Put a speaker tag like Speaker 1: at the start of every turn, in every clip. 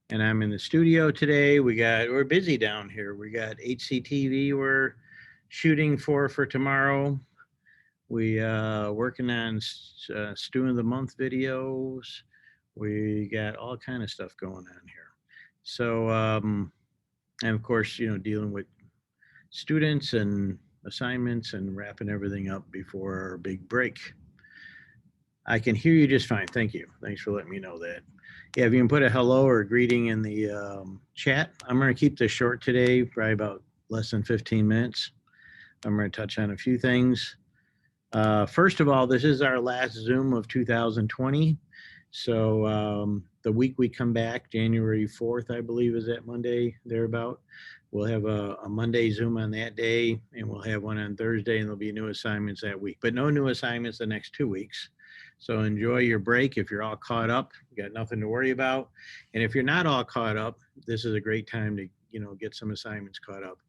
Speaker 1: and I'm in the studio today. We're busy down here. We got HCTV we're shooting for tomorrow. We working on Stew of the Month videos. We got all kind of stuff going on here. So and of course, dealing with students and assignments and wrapping everything up before our big break. I can hear you just fine. Thank you. Thanks for letting me know that. Yeah, if you can put a hello or a greeting in the chat. I'm going to keep this short today, probably about less than 15 minutes. I'm going to touch on a few things. First of all, this is our last Zoom of 2020. So the week we come back, January 4th, I believe, is that Monday, thereabout. We'll have a Monday Zoom on that day, and we'll have one on Thursday, and there'll be new assignments that week. But no new assignments the next 2 weeks. So enjoy your break. If you're all caught up, you got nothing to worry about. And if you're not all caught up, this is a great time to get some assignments caught up.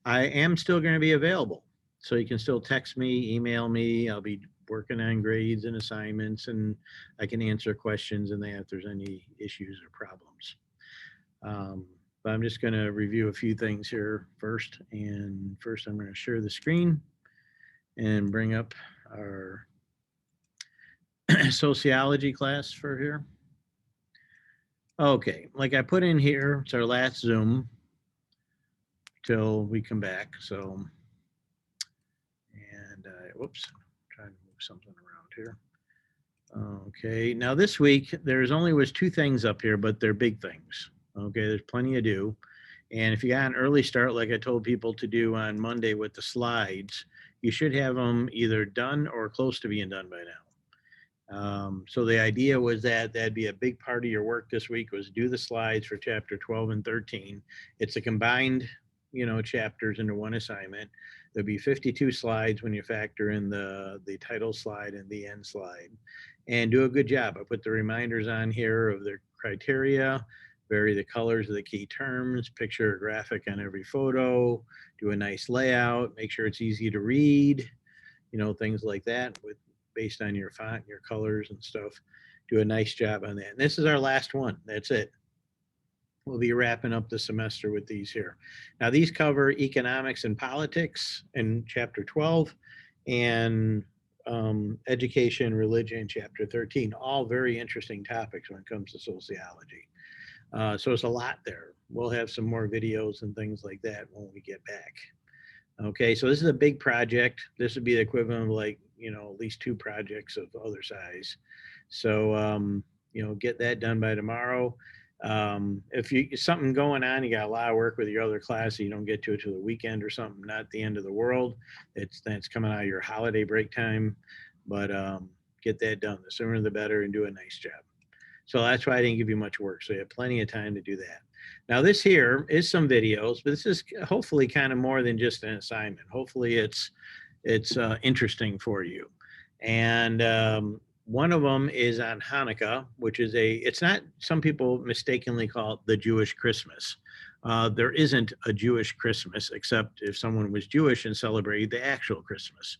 Speaker 1: I am still going to be available. So you can still text me, email me. I'll be working on grades and assignments, and I can answer questions in that if there's any issues or problems. But I'm just going to review a few things here first. And first, I'm going to share the screen and bring up our sociology class for here. Okay, like I put in here, it's our last Zoom till we come back. So, and whoops, I'm trying to move something around here. Okay, now this week there's only was 2 things up here, but they're big things. Okay, there's plenty to do. And if you got an early start, like I told people to do on Monday with the slides, you should have them either done or close to being done by now. So the idea was that that'd be a big part of your work this week was do the slides for chapter 12 and 13. It's a combined, chapters into one assignment. There'll be 52 slides when you factor in the title slide and the end slide. And do a good job. I put the reminders on here of the criteria, vary the colors of the key terms, picture a graphic on every photo, do a nice layout, make sure it's easy to read, things like that based on your font, your colors and stuff. Do a nice job on that. And this is our last one. That's it. We'll be wrapping up the semester with these here. Now, these cover economics and politics in chapter 12 and education, religion, chapter 13, all very interesting topics when it comes to sociology. So it's a lot there. We'll have some more videos and things like that when we get back. Okay, so this is a big project. This would be the equivalent of like, at least 2 projects of other size. So, get that done by tomorrow. If you something going on, you got a lot of work with your other class, so you don't get to it till the weekend or something, not the end of the world. That's coming out of your holiday break time, but get that done. The sooner the better, and do a nice job. So that's why I didn't give you much work. So you have plenty of time to do that. Now this here is some videos, but this is hopefully kind of more than just an assignment. Hopefully it's interesting for you. And one of them is on Hanukkah, which is it's not, some people mistakenly call it the Jewish Christmas. There isn't a Jewish Christmas, except if someone was Jewish and celebrated the actual Christmas.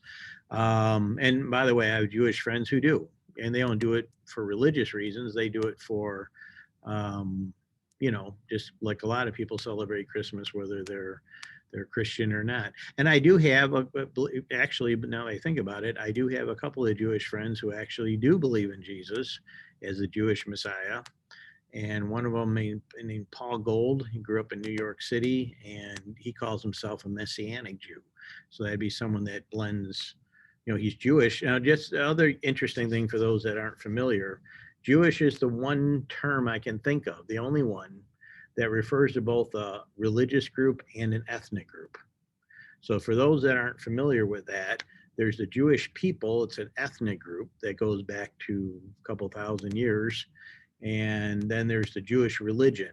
Speaker 1: And by the way, I have Jewish friends who do, and they don't do it for religious reasons. They do it for, just like a lot of people celebrate Christmas, whether they're Christian or not. And I do have, actually, but now I think about it, I do have a couple of Jewish friends who actually do believe in Jesus as the Jewish Messiah. And one of them named Paul Gold, he grew up in New York City, and he calls himself a Messianic Jew. So that'd be someone that blends, he's Jewish. Now, just the other interesting thing for those that aren't familiar, Jewish is the one term I can think of, the only one that refers to both a religious group and an ethnic group. So for those that aren't familiar with that, there's the Jewish people. It's an ethnic group that goes back to a couple thousand years. And then there's the Jewish religion.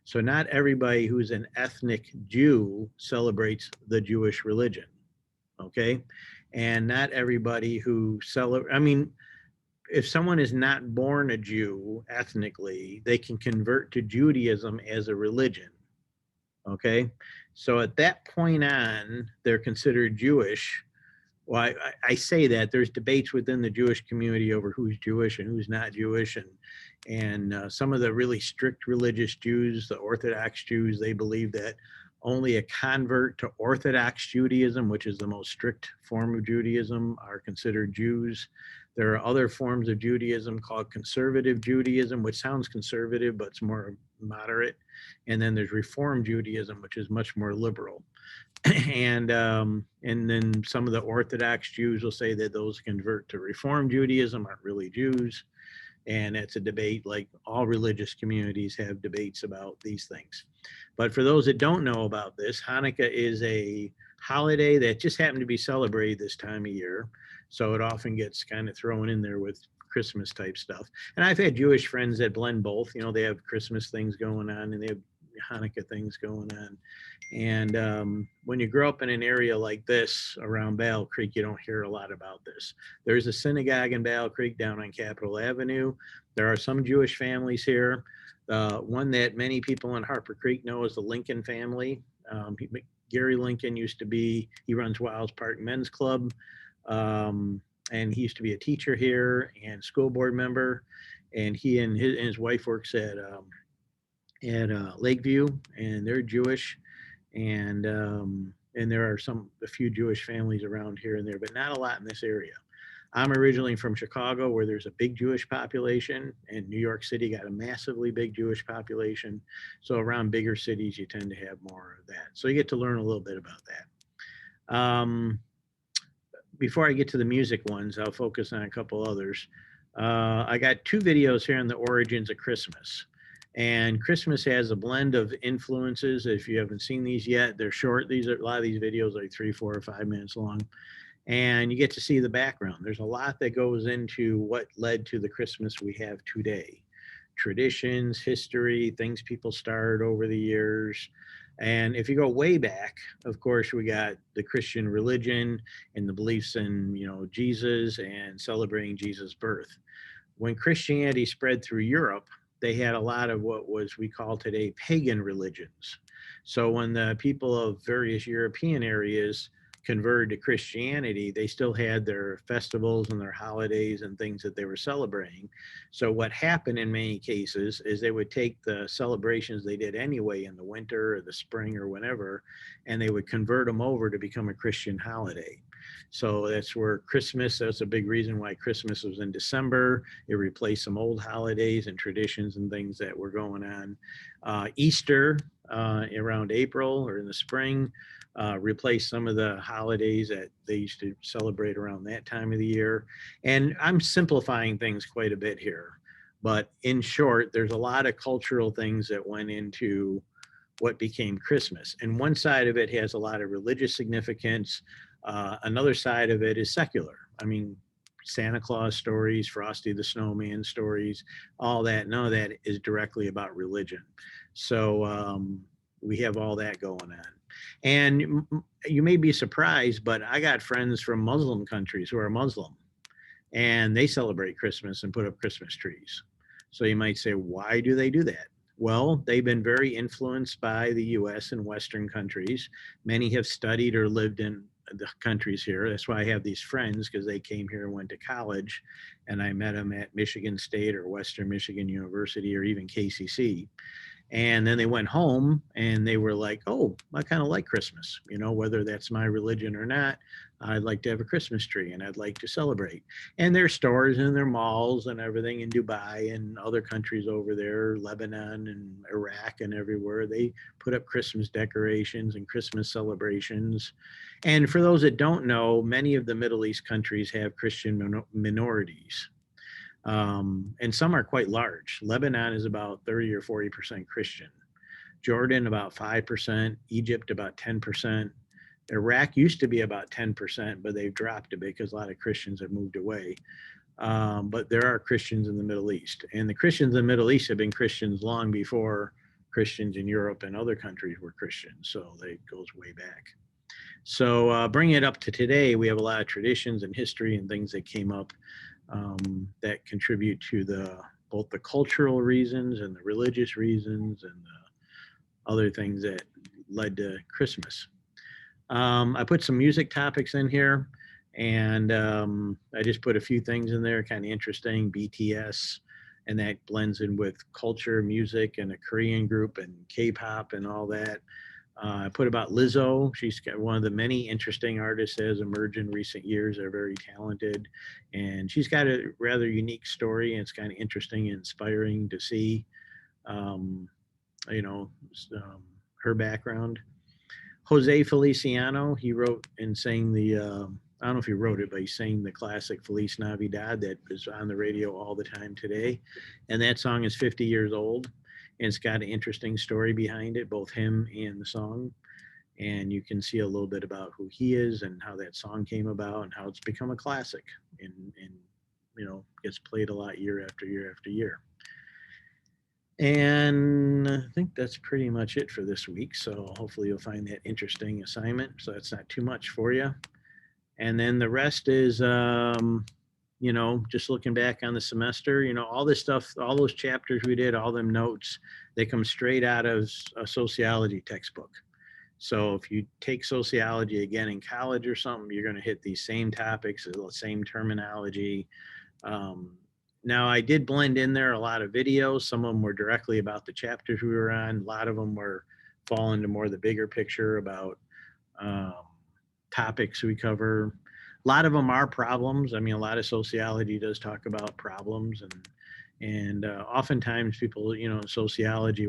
Speaker 1: So not everybody who's an ethnic Jew celebrates the Jewish religion, okay? And not everybody who if someone is not born a Jew ethnically, they can convert to Judaism as a religion, okay? So at that point on, they're considered Jewish. Well, I say that there's debates within the Jewish community over who's Jewish and who's not Jewish. And, And some of the really strict religious Jews, the Orthodox Jews, they believe that only a convert to Orthodox Judaism, which is the most strict form of Judaism, are considered Jews. There are other forms of Judaism called conservative Judaism, which sounds conservative, but it's more moderate. And then there's Reform Judaism, which is much more liberal. And then some of the Orthodox Jews will say that those who convert to Reform Judaism aren't really Jews. And it's a debate, like all religious communities have debates about these things. But for those that don't know about this, Hanukkah is a holiday that just happened to be celebrated this time of year. So it often gets kind of thrown in there with Christmas type stuff. And I've had Jewish friends that blend both. You know, they have Christmas things going on and they have Hanukkah things going on. And when you grow up in an area like this around Battle Creek, you don't hear a lot about this. There's a synagogue in Battle Creek down on Capitol Avenue. There are some Jewish families here. One that many people in Harper Creek know is the Lincoln family. Gary Lincoln used to be, he runs Wiles Park Men's Club. And he used to be a teacher here and school board member. And he and his wife works at Lakeview, and they're Jewish. And there are a few Jewish families around here and there, but not a lot in this area. I'm originally from Chicago, where there's a big Jewish population, and New York City got a massively big Jewish population. So around bigger cities, you tend to have more of that. So you get to learn a little bit about that. Before I get to the music ones, I'll focus on a couple others. I got 2 videos here on the origins of Christmas. And Christmas has a blend of influences. If you haven't seen these yet, they're short. A lot of these videos are like 3, 4, or 5 minutes long. And you get to see the background. There's a lot that goes into what led to the Christmas we have today. Traditions, history, things people started over the years. And if you go way back, of course, we got the Christian religion and the beliefs in, Jesus and celebrating Jesus' birth. When Christianity spread through Europe, they had a lot of what we call today pagan religions. So when the people of various European areas converted to Christianity, they still had their festivals and their holidays and things that they were celebrating. So what happened in many cases is they would take the celebrations they did anyway in the winter or the spring or whenever, and they would convert them over to become a Christian holiday. So that's where that's a big reason why Christmas was in December. It replaced some old holidays and traditions and things that were going on. Easter around April or in the spring replaced some of the holidays that they used to celebrate around that time of the year. And I'm simplifying things quite a bit here. But in short, there's a lot of cultural things that went into what became Christmas. And one side of it has a lot of religious significance. Another side of it is secular. I mean, Santa Claus stories, Frosty the Snowman stories, all that. None of that is directly about religion. So we have all that going on. And you may be surprised, but I got friends from Muslim countries who are Muslim, and they celebrate Christmas and put up Christmas trees. So you might say, why do they do that? Well, they've been very influenced by the US and Western countries. Many have studied or lived in the countries here. That's why I have these friends, because they came here and went to college, and I met them at Michigan State or Western Michigan University or even KCC. And then they went home and they were like, oh, I kind of like Christmas, whether that's my religion or not. I'd like to have a Christmas tree and I'd like to celebrate. And their stores and their malls and everything in Dubai and other countries over there, Lebanon and Iraq and everywhere, they put up Christmas decorations and Christmas celebrations. And for those that don't know, many of the Middle East countries have Christian minorities. And some are quite large. Lebanon is about 30 or 40% Christian. Jordan, about 5%. Egypt, about 10%. Iraq used to be about 10%, but they've dropped a bit because a lot of Christians have moved away. But there are Christians in the Middle East. And the Christians in the Middle East have been Christians long before Christians in Europe and other countries were Christians. So it goes way back. So bringing it up to today, we have a lot of traditions and history and things that came up that contribute to both the cultural reasons and the religious reasons and the other things that led to Christmas. I put some music topics in here, and I just put a few things in there, kind of interesting, BTS and that blends in with culture, music, and a Korean group and K-pop and all that. I put about Lizzo. She's got one of the many interesting artists that has emerged in recent years. They're very talented, and she's got a rather unique story, and it's kind of interesting and inspiring to see, um, you know, um, her background. Jose Feliciano, he wrote and sang I don't know if he wrote it, but he sang the classic Feliz Navidad that is on the radio all the time today. And that song is 50 years old. And it's got an interesting story behind it, both him and the song. And you can see a little bit about who he is and how that song came about and how it's become a classic and gets played a lot year after year after year. And I think that's pretty much it for this week. So hopefully you'll find that interesting assignment. So that's not too much for you. And then the rest is, just looking back on the semester, all this stuff, all those chapters we did, all them notes, they come straight out of a sociology textbook. So if you take sociology again in college or something, you're going to hit these same topics, the same terminology. Now, I did blend in there a lot of videos. Some of them were directly about the chapters we were on. A lot of them were fall into more the bigger picture about topics we cover. A lot of them are problems. I mean, a lot of sociology does talk about problems, and oftentimes people, in sociology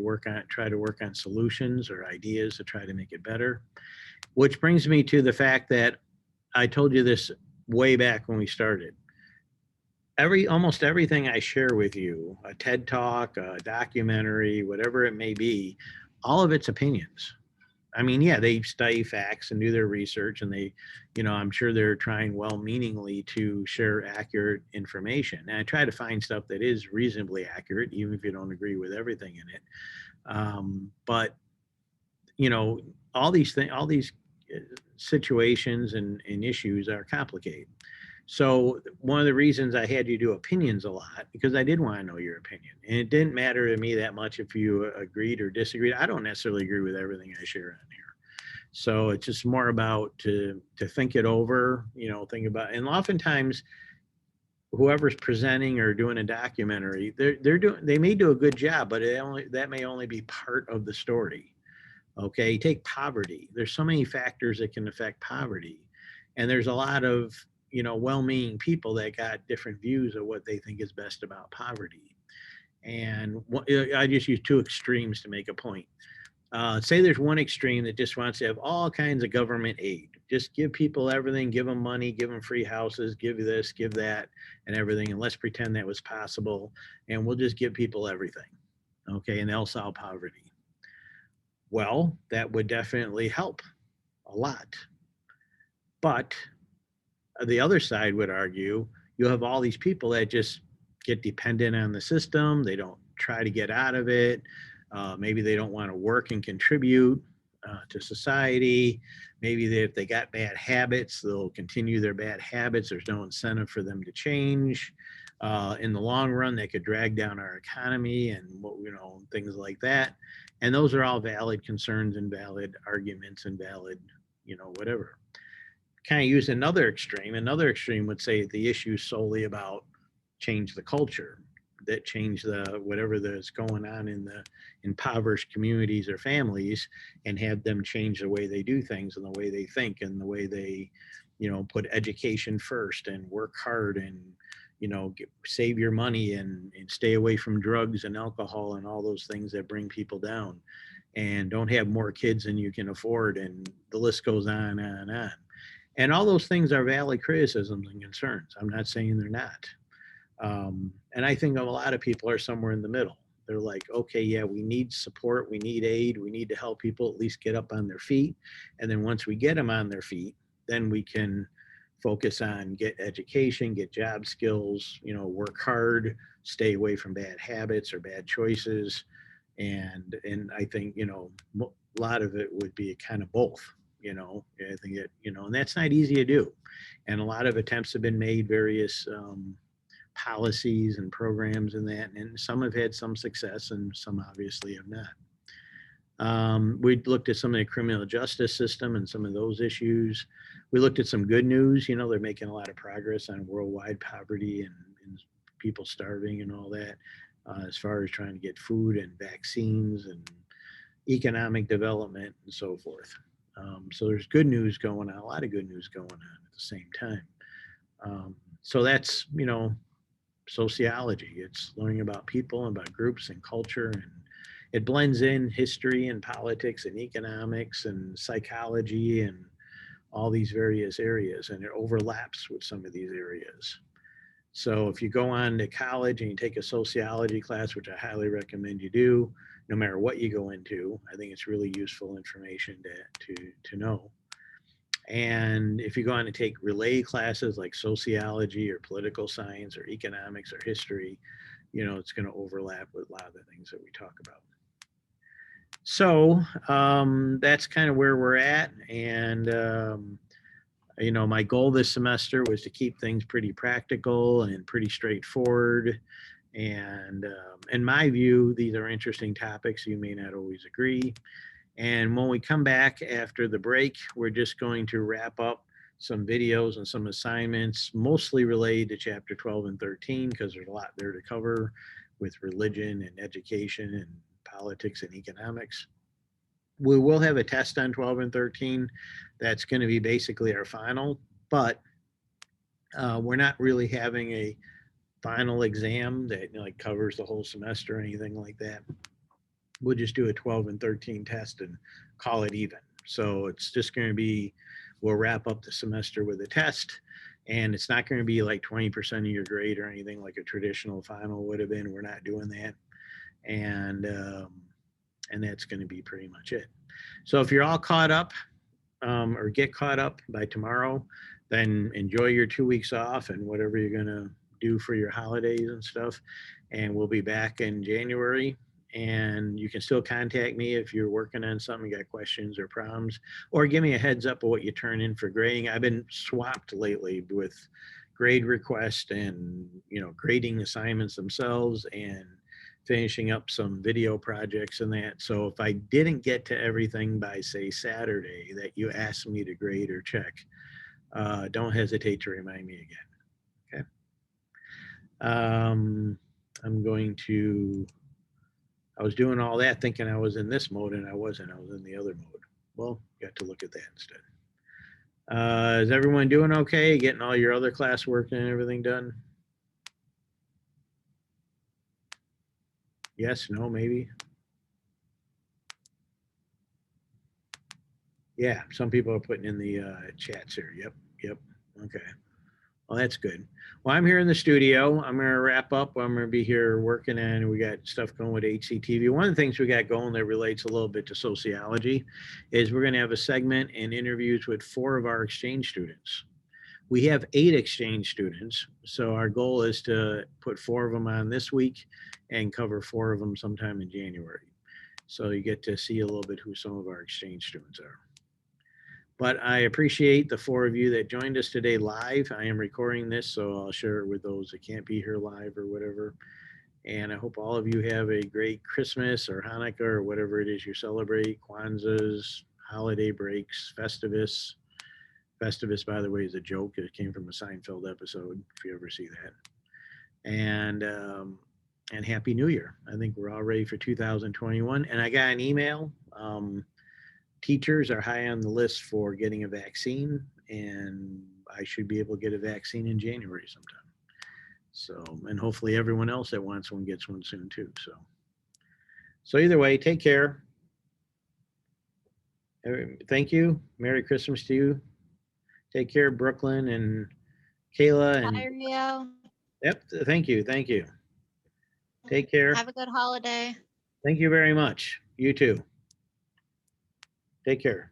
Speaker 1: try to work on solutions or ideas to try to make it better. Which brings me to the fact that I told you this way back when we started. Almost everything I share with you, a TED Talk, a documentary, whatever it may be, all of it's opinions. I mean, yeah, they study facts and do their research, and they, I'm sure they're trying well-meaningly to share accurate information. And I try to find stuff that is reasonably accurate, even if you don't agree with everything in it. But all these situations and issues are complicated. So one of the reasons I had you do opinions a lot, because I did want to know your opinion. And it didn't matter to me that much if you agreed or disagreed. I don't necessarily agree with everything I share on here. So it's just more about to think it over, think about, and oftentimes whoever's presenting or doing a documentary, they may do a good job, but that may only be part of the story. Okay, take poverty. There's so many factors that can affect poverty. And there's a lot of well-meaning people that got different views of what they think is best about poverty. And I just use two extremes to make a point. Say there's one extreme that just wants to have all kinds of government aid. Just give people everything, give them money, give them free houses, give this, give that, and everything. And let's pretend that was possible. And we'll just give people everything. Okay, and they'll solve poverty. Well, that would definitely help a lot. But the other side would argue you have all these people that just get dependent on the system. They don't try to get out of it. Maybe they don't want to work and contribute to society. Maybe if they got bad habits, they'll continue their bad habits. There's no incentive for them to change. In the long run, they could drag down our economy and things like that. And those are all valid concerns and valid arguments and valid, whatever. Kind of use another extreme. Another extreme would say the issue is solely about change the culture, that change the whatever that's going on in the impoverished communities or families, and have them change the way they do things and the way they think and the way they, put education first and work hard and, save your money and stay away from drugs and alcohol and all those things that bring people down, and don't have more kids than you can afford, and the list goes on and on. And all those things are valid criticisms and concerns. I'm not saying they're not. And I think a lot of people are somewhere in the middle. They're like, okay, yeah, we need support, we need aid, we need to help people at least get up on their feet. And then once we get them on their feet, then we can focus on get education, get job skills, work hard, stay away from bad habits or bad choices. And I think, a lot of it would be kind of both. I think and that's not easy to do. And a lot of attempts have been made, various policies and programs and that, and some have had some success and some obviously have not. We looked at some of the criminal justice system and some of those issues. We looked at some good news. They're making a lot of progress on worldwide poverty and people starving and all that. as far as trying to get food and vaccines and economic development and so forth. So there's good news going on, a lot of good news going on at the same time. So that's, sociology. It's learning about people and about groups and culture, and it blends in history and politics and economics and psychology and all these various areas, and it overlaps with some of these areas. So if you go on to college and you take a sociology class, which I highly recommend you do, no matter what you go into, I think it's really useful information to know. And if you go on to take related classes like sociology or political science or economics or history, it's going to overlap with a lot of the things that we talk about. So that's kind of where we're at. And, my goal this semester was to keep things pretty practical and pretty straightforward. And in my view, these are interesting topics. You may not always agree. And when we come back after the break, we're just going to wrap up some videos and some assignments, mostly related to chapter 12 and 13, because there's a lot there to cover with religion and education and politics and economics. We will have a test on 12 and 13. That's going to be basically our final, but we're not really having a final exam that covers the whole semester or anything like that. We'll just do a 12 and 13 test and call it even. So it's just going to be, we'll wrap up the semester with a test, and it's not going to be like 20% of your grade or anything like a traditional final would have been. We're not doing that. And that's going to be pretty much it. So if you're all caught up or get caught up by tomorrow, then enjoy your 2 weeks off and whatever you're going to do for your holidays and stuff. And we'll be back in January. And you can still contact me if you're working on something, you got questions or problems, or give me a heads up of what you turn in for grading. I've been swamped lately with grade requests and, grading assignments themselves and finishing up some video projects and that. So if I didn't get to everything by, say, Saturday that you asked me to grade or check, don't hesitate to remind me again. Okay. I'm going to... I was doing all that thinking I was in this mode, and I wasn't. I was in the other mode. Well, got to look at that instead. Is everyone doing okay? Getting all your other classwork and everything done? Yes, no, maybe? Yeah, some people are putting in the chats here. Yep. Okay. Well, that's good. Well, I'm here in the studio. I'm going to wrap up. I'm going to be here working on, we got stuff going with HCTV. One of the things we got going that relates a little bit to sociology is we're going to have a segment and interviews with 4 of our exchange students. We have 8 exchange students. So our goal is to put 4 of them on this week and cover 4 of them sometime in January. So you get to see a little bit who some of our exchange students are. But I appreciate the 4 of you that joined us today live. I am recording this, so I'll share it with those that can't be here live or whatever. And I hope all of you have a great Christmas or Hanukkah or whatever it is you celebrate, Kwanzaa's, holiday breaks, Festivus. Festivus, by the way, is a joke. It came from a Seinfeld episode, if you ever see that. And Happy New Year. I think we're all ready for 2021. And I got an email. Teachers are high on the list for getting a vaccine, and I should be able to get a vaccine in January sometime. So, and hopefully everyone else that wants one gets one soon too. So either way, take care. Thank you. Merry Christmas to you. Take care, Brooklyn and Kayla. And
Speaker 2: bye, Rio.
Speaker 1: Yep. Thank you. Take care.
Speaker 2: Have a good holiday.
Speaker 1: Thank you very much. You too. Take care.